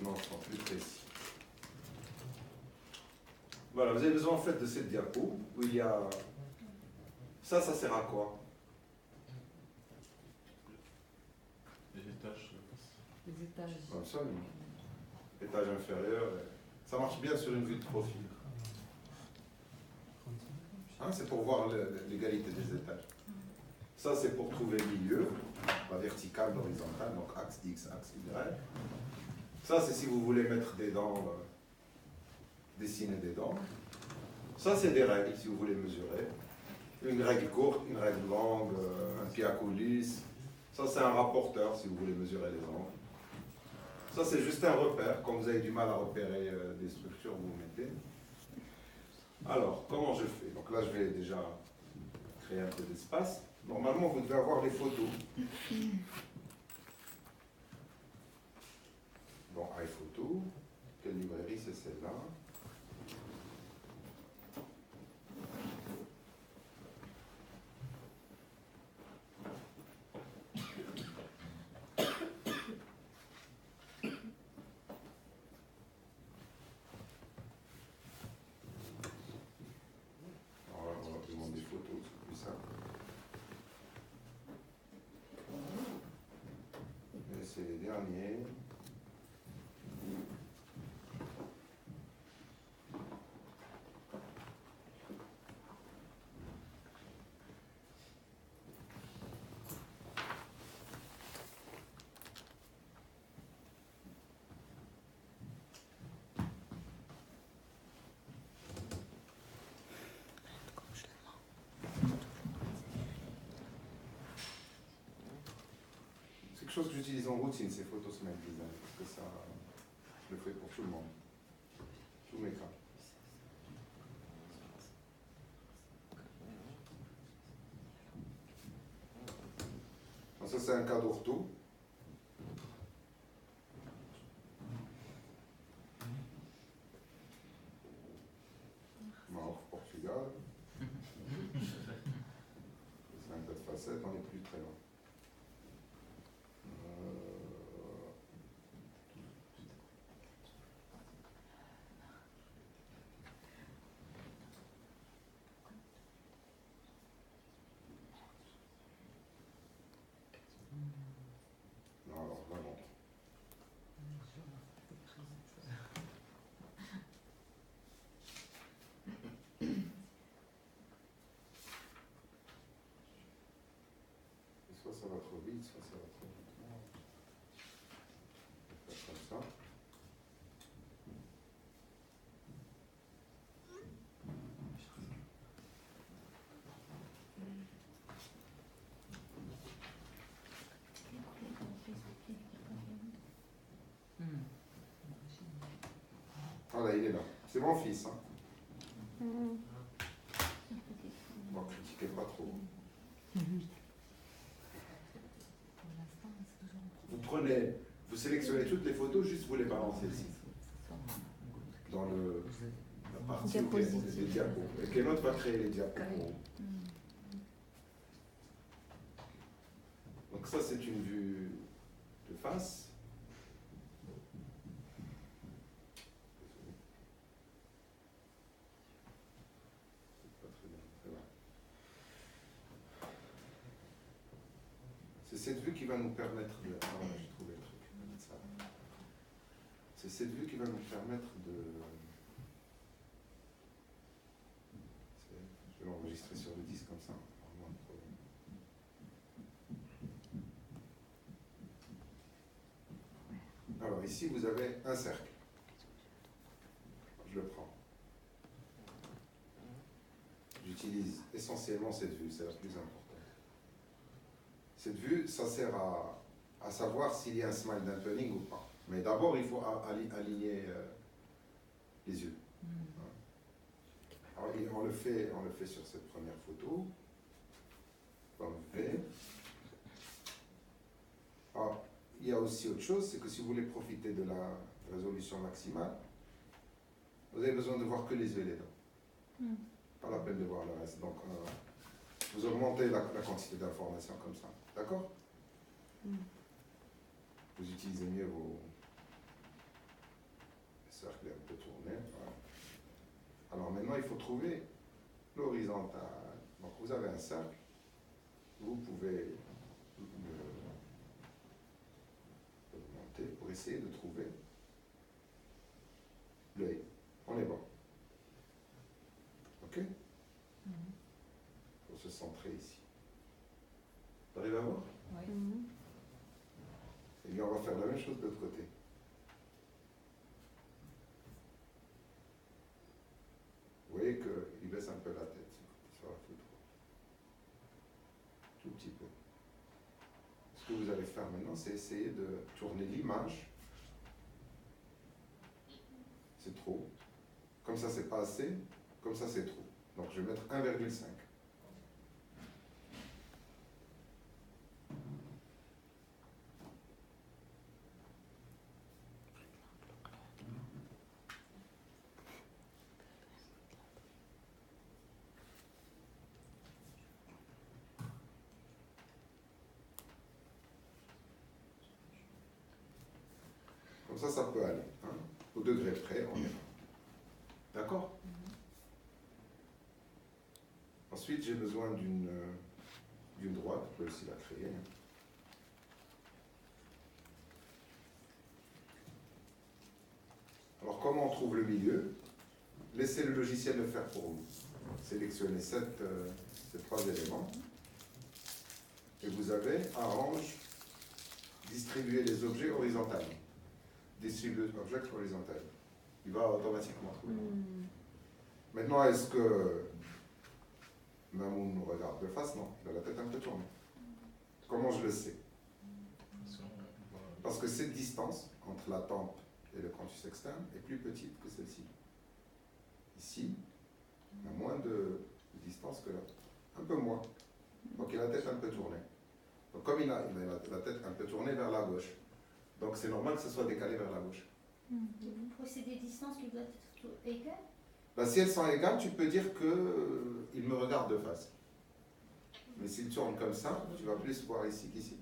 maintenant sera plus précis. Voilà, vous avez besoin en fait de cette diapo où il y a... Ça sert à quoi? Les étages. Les étages. Absolument. Étage inférieur. Ça marche bien sur une vue de profil. Hein, c'est pour voir l'égalité des étages. Ça, c'est pour trouver le milieu, la verticale, l'horizontale, donc axe X, axe Y. Ça, c'est si vous voulez mettre des dents, dessiner des dents. Ça, c'est des règles, si vous voulez mesurer. Une règle courte, une règle longue, un pied à coulisse. Ça, c'est un rapporteur, si vous voulez mesurer les angles. Ça, c'est juste un repère. Quand vous avez du mal à repérer des structures, vous mettez. Alors, comment je fais? Donc là, je vais déjà créer un peu d'espace. Normalement, vous devez avoir les photos. Bon, iPhoto. Quelle librairie, c'est celle-là? C'est les derniers. Quelque chose que j'utilise en routine, c'est Photosmart Design, parce que ça, je le fais pour tout le monde, tous mes cas. Donc ça, c'est un cas d'ortho. Maroc, Portugal. C'est un cas de facette, on n'est plus très loin. Soit ça va trop vite, soit ça va trop lentement. On va faire comme ça. Voilà, il est là. C'est mon fils. Hein. Bon, critiquez pas trop. Vous sélectionnez toutes les photos, juste vous les balancez ici. Dans la partie où il y a les diapos. Et Kenote va créer les diapos. Donc ça, c'est une vue de face. C'est cette vue qui va nous permettre de... Ah, voilà, j'ai trouvé le truc. C'est cette vue qui va nous permettre de... Je vais l'enregistrer sur le disque comme ça. Alors ici, vous avez un cercle. Je le prends. J'utilise essentiellement cette vue, c'est la plus importante. Cette vue, ça sert à savoir s'il y a un smile dampening ou pas. Mais d'abord, il faut aligner les yeux. Alors, on le fait sur cette première photo. Comme V. Alors, il y a aussi autre chose, c'est que si vous voulez profiter de la résolution maximale, vous avez besoin de voir que les yeux et les dents. Pas la peine de voir le reste. Donc, vous augmentez la quantité d'informations comme ça. D'accord? Vous utilisez mieux cercle est un peu tourné. Voilà. Alors maintenant, il faut trouver l'horizontale. Donc vous avez un cercle, vous pouvez augmenter pour essayer de trouver l'œil. On est bon. Ok? Il faut se centrer ici. Tu arrives à voir? Oui. Et bien on va faire la même chose de l'autre côté. Vous voyez qu'il baisse un peu la tête sur la photo. Tout petit peu. Ce que vous allez faire maintenant, c'est essayer de tourner l'image. C'est trop. Comme ça, c'est pas assez. Comme ça, c'est trop. Donc, je vais mettre 1,5. Comme ça peut aller. Hein. Au degré près, on est là. D'accord? Ensuite, j'ai besoin d'une droite. Je peux aussi la créer. Alors, comment on trouve le milieu? Laissez le logiciel le faire pour vous. Sélectionnez ces trois éléments. Et vous avez arrange, distribuer les objets horizontalement. Distribuer l'objet horizontal. Il va automatiquement trouver. Maintenant, est-ce que Mamoun nous regarde de face? Non, il a la tête un peu tournée. Comment je le sais? Parce que cette distance entre la tempe et le canthus externe est plus petite que celle-ci. Ici, il y a moins de distance que là. Un peu moins. Donc il a la tête un peu tournée. Donc comme il a la tête un peu tournée vers la gauche, donc c'est normal que ce soit décalé vers la gauche. C'est des distances qui doivent être égales? Ben, si elles sont égales, tu peux dire qu'il me regarde de face. Mais s'il tourne comme ça, tu vas plus voir ici qu'ici.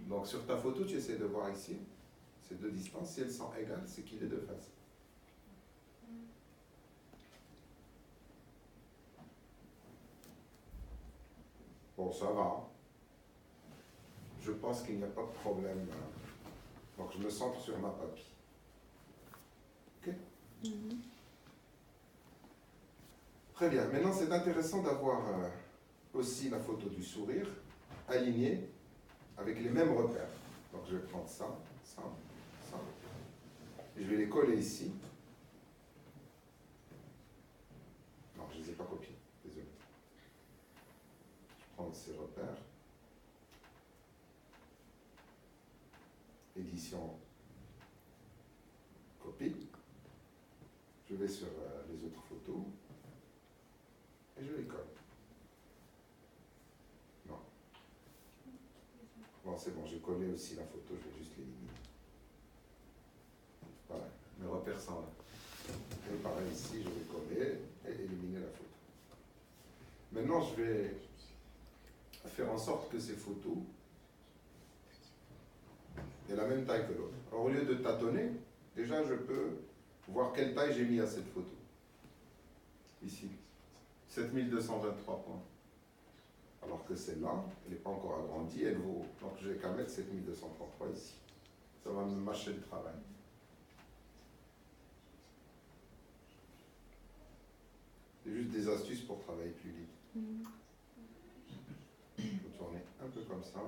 Donc sur ta photo, tu essaies de voir ici ces deux distances. Si elles sont égales, c'est qu'il est de face. Bon, ça va. Je pense qu'il n'y a pas de problème. Donc je me centre sur ma papille. Ok? Très bien. Maintenant, c'est intéressant d'avoir aussi la photo du sourire alignée avec les mêmes repères. Donc je vais prendre ça, ça, ça. Et je vais les coller ici. Non, je ne les ai pas copiés. Désolé. Je prends ces repères. Édition, copie. Je vais sur les autres photos et je les colle. Non. Bon, c'est bon, j'ai collé aussi la photo, je vais juste l'éliminer. Voilà, mes repères sont là. Et pareil ici, je vais coller et éliminer la photo. Maintenant, je vais faire en sorte que ces photos aient la même taille que l'autre. Alors, au lieu de tâtonner, déjà, je peux voir quelle taille j'ai mis à cette photo. Ici, 7223 points. Alors que celle-là, elle n'est pas encore agrandie, elle vaut. Donc, je n'ai qu'à mettre 7233 ici. Ça va me mâcher le travail. C'est juste des astuces pour travailler plus vite. Je peux tourner un peu comme ça.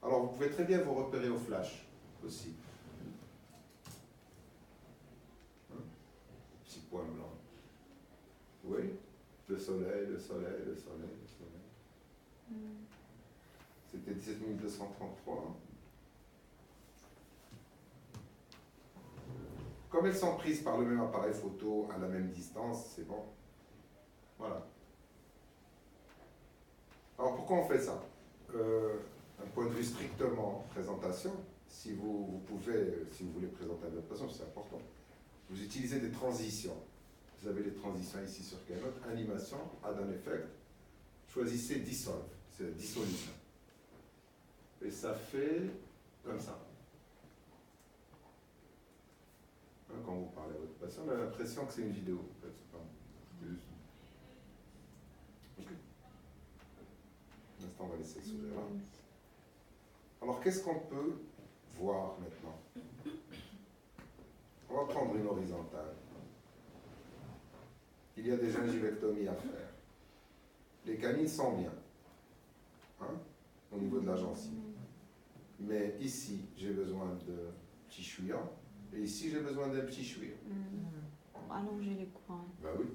Alors, vous pouvez très bien vous repérer au flash aussi. Petit point blanc. Oui, le soleil, le soleil, le soleil, le soleil. C'était 17233. Comme elles sont prises par le même appareil photo à la même distance, c'est bon. Voilà. Alors pourquoi on fait ça? Un point de vue strictement présentation, si vous voulez présenter à votre façon, c'est important. Vous utilisez des transitions. Vous avez les transitions ici sur Keynote, animation, add an effect. Choisissez dissolve, c'est la dissolution. Et ça fait comme ça. quand vous parlez à votre patient, on a l'impression que c'est une vidéo. En fait, c'est pas juste. Ok. Pour l'instant, on va laisser sourire là. Alors, qu'est-ce qu'on peut voir maintenant? On va prendre une horizontale. Il y a des gingivectomies à faire. Les canines sont bien, hein, au niveau de la gencive. Mais ici, j'ai besoin de petits chouïas, et ici, j'ai besoin d'un petit chouïa. Allonger les coins. Ben oui,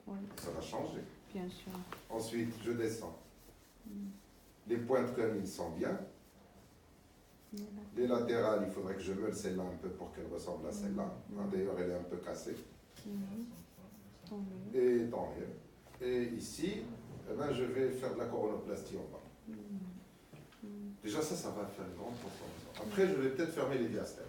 Oui, ça va changer. bien sûr. Ensuite, je descends. Les pointes canines sont bien. Les latérales, il faudrait que je meule celle-là un peu pour qu'elle ressemble à celle-là. Hein, d'ailleurs, elle est un peu cassée. Tant mieux. Et tant mieux. Et ici, eh ben, je vais faire de la coronoplastie en bas. Déjà, ça va faire une grande transformation. Après, je vais peut-être fermer les diastèmes.